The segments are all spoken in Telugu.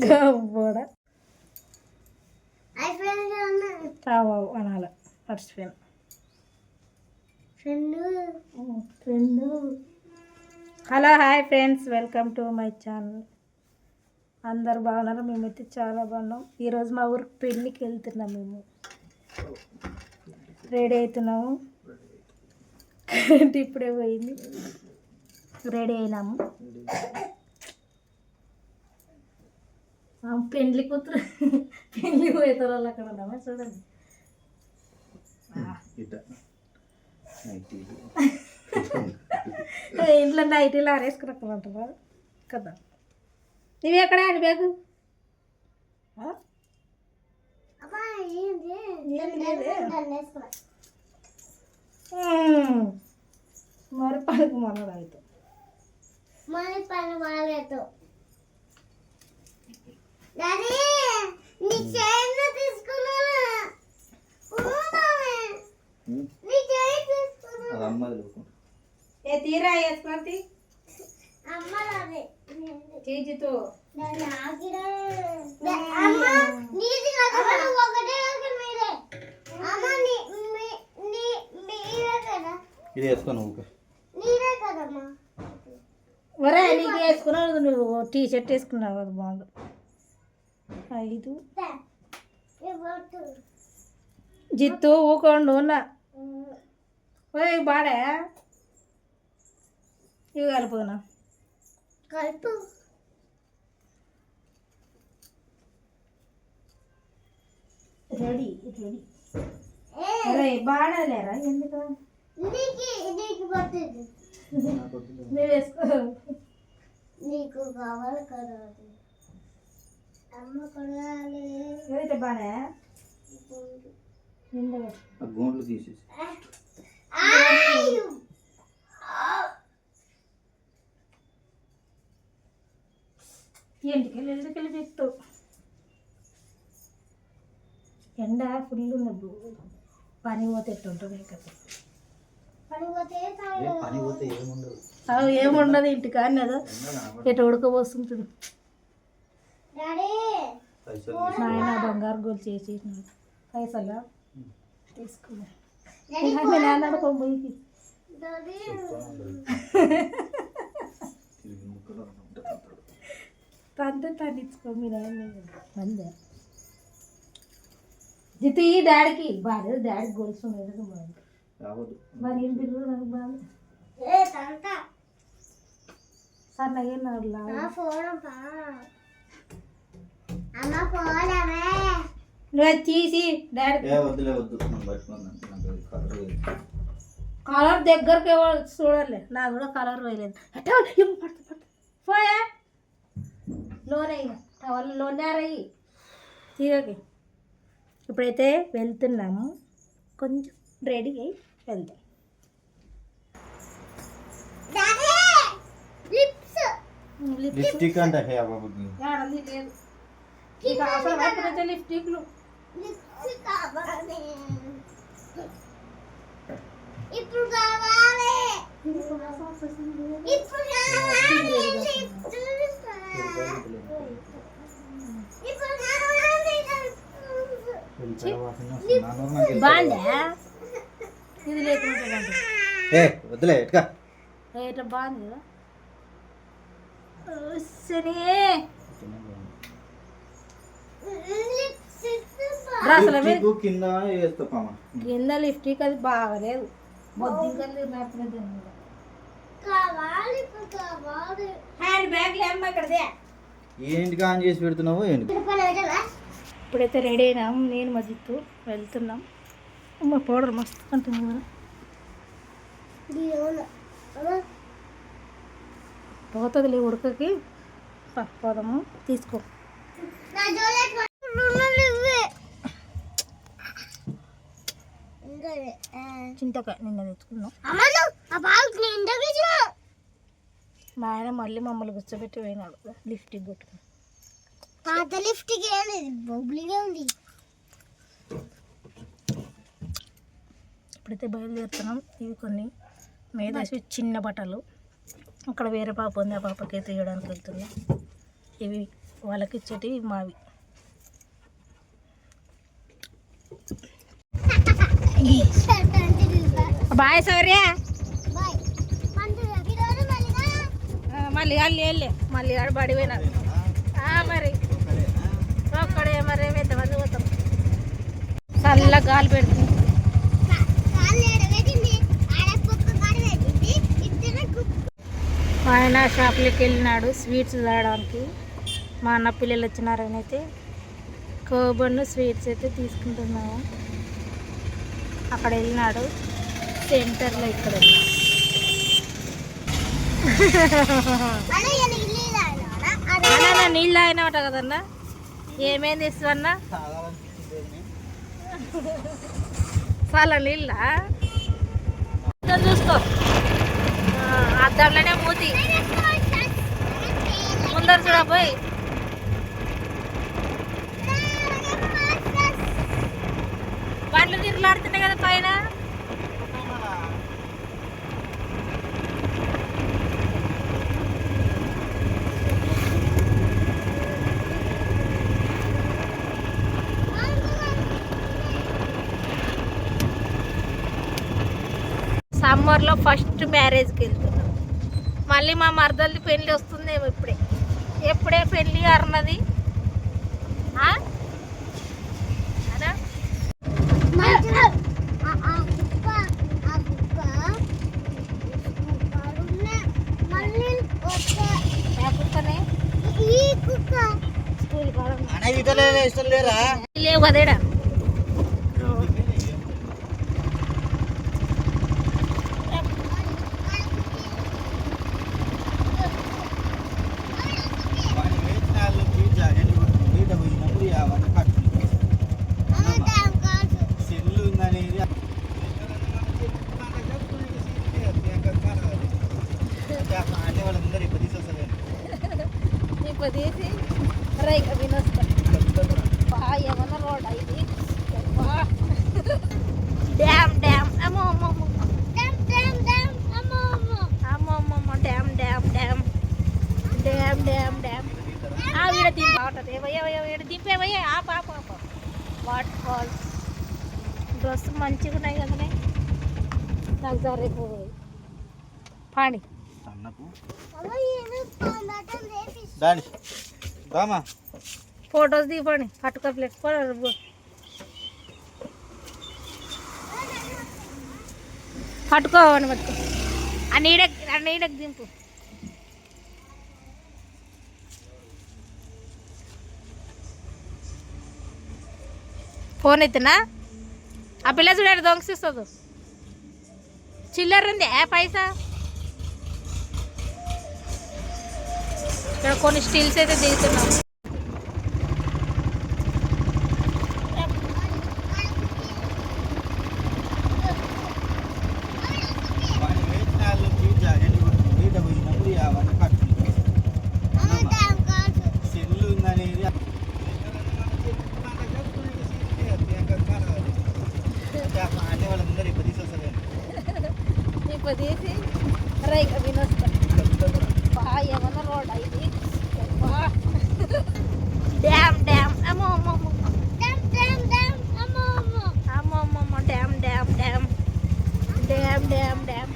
గబ్బోడ అనాల మర్చిపోయాను friend. Hello hi friends, welcome to my channel. అందరు బాగున్నారు, మేమైతే చాలా బాగున్నాం. ఈరోజు మా ఊరికి పెళ్ళికి వెళ్తున్నాం. మేము రెడీ అవుతున్నాము. కరెంట్ ఇప్పుడే పోయింది, రెడీ అయినాము. పెళ్ళి కూతురు పెళ్ళి పోతారు వాళ్ళు అక్కడ ఉన్నామా చూడండి. ఇంట్లో నైటీలు ఆరేసుకున్నామంటారా కదా. ఇవి ఎక్కడ అని బ్యాగు మరి పనికి మొన్నదాయితో తీరా వేసుకుంది చేతితో ఇది వేసుకోను. ఒరే నీకు వేసుకున్నావు, నువ్వు టీ షర్ట్ వేసుకున్నావు, అది బాగుంది. 5 జిత్తు ఊకోండు ఉన్నా. ఓయ్ బాడే ఇవి కలుపుకున్నా కలుపు. Ready ready. అరే బాడలేరా ఎందుకు నువ్వు వేసుకో, నీకు కావాలి కదా. అమ్మ కొనాలి ఏదైతే బాగా గోండ్లు తీసేసి ఎందుకెళ్ళి చెప్తావు. ఎండ ఫుల్ ఉన్నది, పని పోతే ఎట్టుంటుంది కదా. ఏముండదు ఇంటికి అని అదో ఎటు ఉడకపోస్తుంటుంది. నాయన బంగారు గోలు చేసి పైసలా తీసుకున్నా పోయి తంతే తగ్గించుకో మీరు మందే. జితు ఈ డాడీకి బాగా డాడీ గొలుసు బాగుంది. మరి ఏం తిరుగు నాకు బాగా సన్నగా నువ్వు తీసి డాడీ కలర్ దగ్గరికి చూడాలి. నాకు కూడా కలర్ వేయలేదు. పోయా లోనయ్యి తీరకి. ఇప్పుడైతే వెళ్తున్నాము, కొంచెం రెడీ అయ్యి వెళ్తాం. లిప్స్టిక్ అంటే లిప్స్టిక్లు ఇప్పుడు కావాలి. బాగుందా ఇది లేకుండా వద్దులే బాగుంది కదా. సరే కింద లిప్స్టిక్ అది బాగలేదు. హ్యాండ్ బ్యాగ్ లేమ్మా ఇక్కడదే. ఏంటి ఆన్ చేసి పెడుతున్నావు? ఇప్పుడైతే రెడీ అయినాం, నేను మా జిత్తు వెళ్తున్నాం. అమ్మ పౌడర్ మస్తు అంటుంది కదా. పోతుంది ఉడకకి పోదాము. తీసుకో చింతకాయ నిన్న తెచ్చుకున్నాం. మా ఆయన మళ్ళీ మమ్మల్ని కూర్చోబెట్టి పోయినాడు లిఫ్ట్కి కొట్టుకుని. పాత లిఫ్ట్కి ఉంది. ఇప్పుడైతే బయలుదేరుతున్నాం. ఇవి కొన్ని మేధావి చిన్న బట్టలు. అక్కడ వేరే పాప ఉంది, ఆ పాపకి అయితే తీయడానికి వెళ్తున్నాం. ఇవి వాళ్ళకి ఇచ్చేటివి మావి. బాయ్ సౌర్య. మళ్ళీ వాళ్ళు వెళ్ళే మళ్ళీ ఆడ పడిపోయినారు. మరి ఒక్కడే మరి ఎంతమంది పోతాం. చల్ల గాలి పెడుతుంది. మా ఆయన షాప్లోకి వెళ్ళినాడు స్వీట్స్ తాగడానికి. మా అన్న పిల్లలు వచ్చినారని అయితే కోబన్ను స్వీట్స్ అయితే తీసుకుంటున్నాము. అక్కడ వెళ్ళినాడు సెంటర్లో. ఇక్కడ నీళ్ళు తాగినావట కదన్నా. ఏమేమి ఇస్తావన్నా? చాలా నీళ్ళ చూసుకో. అద్దంలోనే మూతి ముందర చూడబోయి. బండ్లు తిరుగులాడుతున్నాయి కదా పైన. సమ్మర్లో ఫస్ట్ మ్యారేజ్కి వెళ్తున్నాం. మళ్ళీ మా మరదలది పెళ్ళి వస్తుందేమో ఇప్పుడే. ఎప్పుడే పెళ్ళి అన్నది లేవు కదేడా. తీసి రైక వినొస్తా. ఏమన్నా రోడ్ ఇది డ్యామ్ డ్యామ్ అమ్మో అమ్మో డ్యామ్ డ్యామ్ డ్యామ్ అమ్మో అమ్మో అమ్మో అమ్మో damn damn damn damn damn damn. వీడ దింపవుతుంది. వీడ దింపేవయ్యా. ఆప ఆప ఆప. Water falls. డ్రెస్ మంచిగా ఉన్నాయి కదనే. నాకు సరిపోయి పాడి ఫొటోస్ దిగండి. పట్టుకో ప్లేట్ పట్టుకోవని పట్టుకో. ఆ నీడకి దింపు. ఫోన్ ఎత్తునా. ఆ పిల్ల చూడండి దొంగసిస్తుంది. చిల్లర ఉంది పైసా. ఇక్కడ కొన్ని స్టిల్స్ అయితే దిగుతున్నాం. తీసి రైక వినొస్తా. ఏమన్నా రోడ్ ఇది డ్యామ్ డ్యామ్ అమ్మో అమ్మో డ్యామ్ డ్యామ్ డ్యామ్ అమ్మో అమ్మో అమ్మో అమ్మో damn damn damn damn damn damn.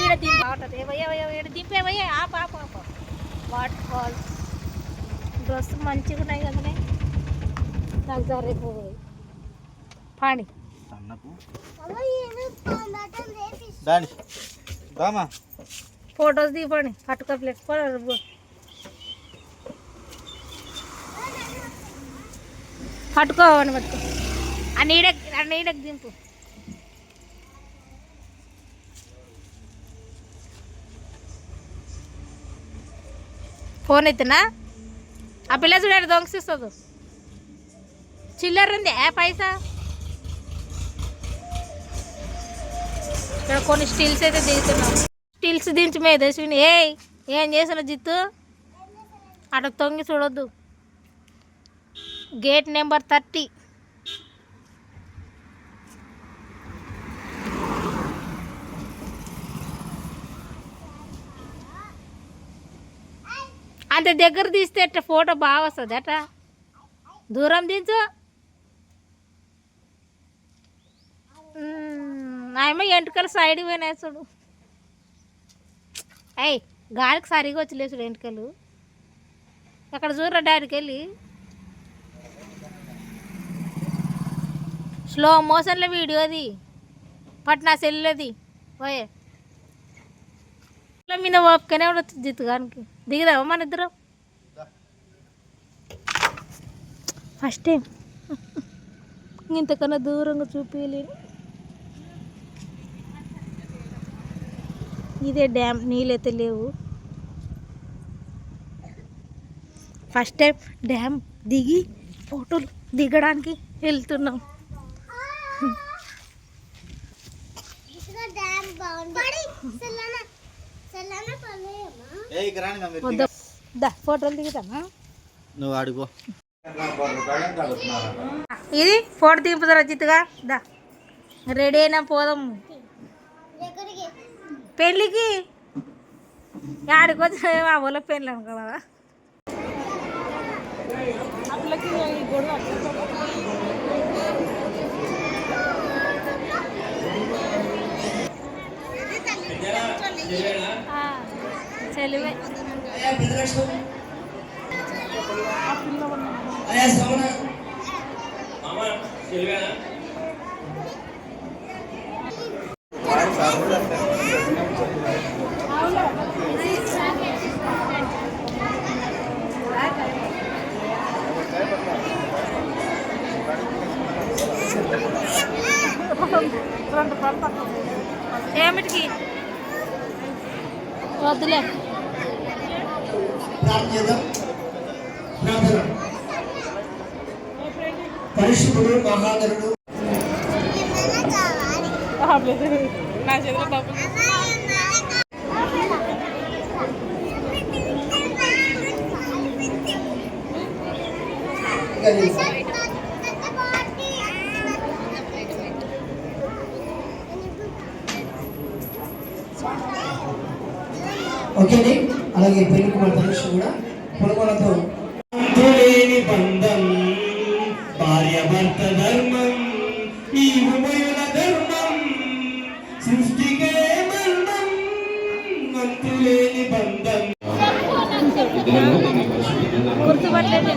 వీడ దింపవుతుంది. వీడ దింపేవయ్యా. ఆప ఆప ఆప. Water falls. డ్రెస్ మంచిగా ఉన్నాయి కదనే. నాకు సరిపోయి పాడి ఫొటోస్ దిగండి. పట్టుకో ప్లేట్ పట్టుకోవని పట్టుకో. ఆ నీడకి దింపు. ఫోన్ ఎత్తునా. ఆ పిల్ల చూడండి దొంగసిస్తుంది. చిల్లర ఉంది పైసా. ఇక్కడ కొన్ని స్టిల్స్ అయితే దిగుతున్నాం. స్టిల్స్ దించి మీద ఏం చేసిన జిత్తు. అటు తొంగి చూడొద్దు. Gate number 30. అంత దగ్గర తీస్తే అట్ట ఫోటో బాగా వస్తుంది అట దూరం దించు ఆయమ్మ ఎంటుకలు సైడ్ పోయినా చూడు అయ్యి గాలికి సరిగా వచ్చలే చూడు ఎంటుకలు అక్కడ చూడరా డాడీకి వెళ్ళి స్లో మోషన్లో వీడియోది పట్నా సెల్లుది పోయే మీద ఓపికనే ఉండొచ్చు జిత్తుగానికి దిగుదామా మన ఇద్దరం ఫస్ట్ టైం ఇంతకన్నా దూరంగా చూపించలేను ఇదే డ్యామ్ నీళ్ళైతే లేవు ఫస్ట్ టైం డ్యామ్ దిగి ఫోటోలు దిగడానికి వెళ్తున్నాం ఫోటోలు దిగుతామా నువ్వు అడుగు ఇది ఫోటో దింపుతారు జిత్తుగా దా రెడీ అయినా పోదాం పెళ్ళికి ఆడికి వచ్చి ఆ ఊళ్ళో పెళ్ళి కదా చెలివే ఏమిటికి వద్దులే పరిశుద్ధుడు మహానరుడు నా చేతిలో డబ్బులు ఓకేనే అలాగే పెళ్లి కుమార్ ధనుష్ కూడా పొలగొలతో అంతులేని బంధం భార్య భర్త ధర్మం ఈ ఉభయుల ధర్మం సృష్టికే బంధం అంతులేని బంధం గుర్తుపట్టలేదు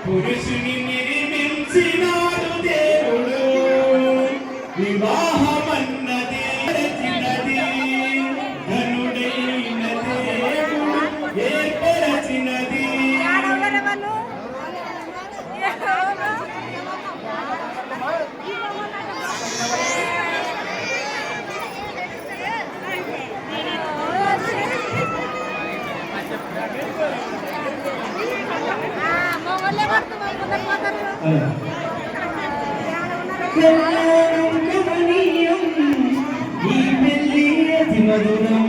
పురుషుని నిర్మించినాడు దేవుడు వివాహమన్నది ధనుడైన దేవుడు ఏర్పరచినది ఈ పెళ్లి అతి మధురం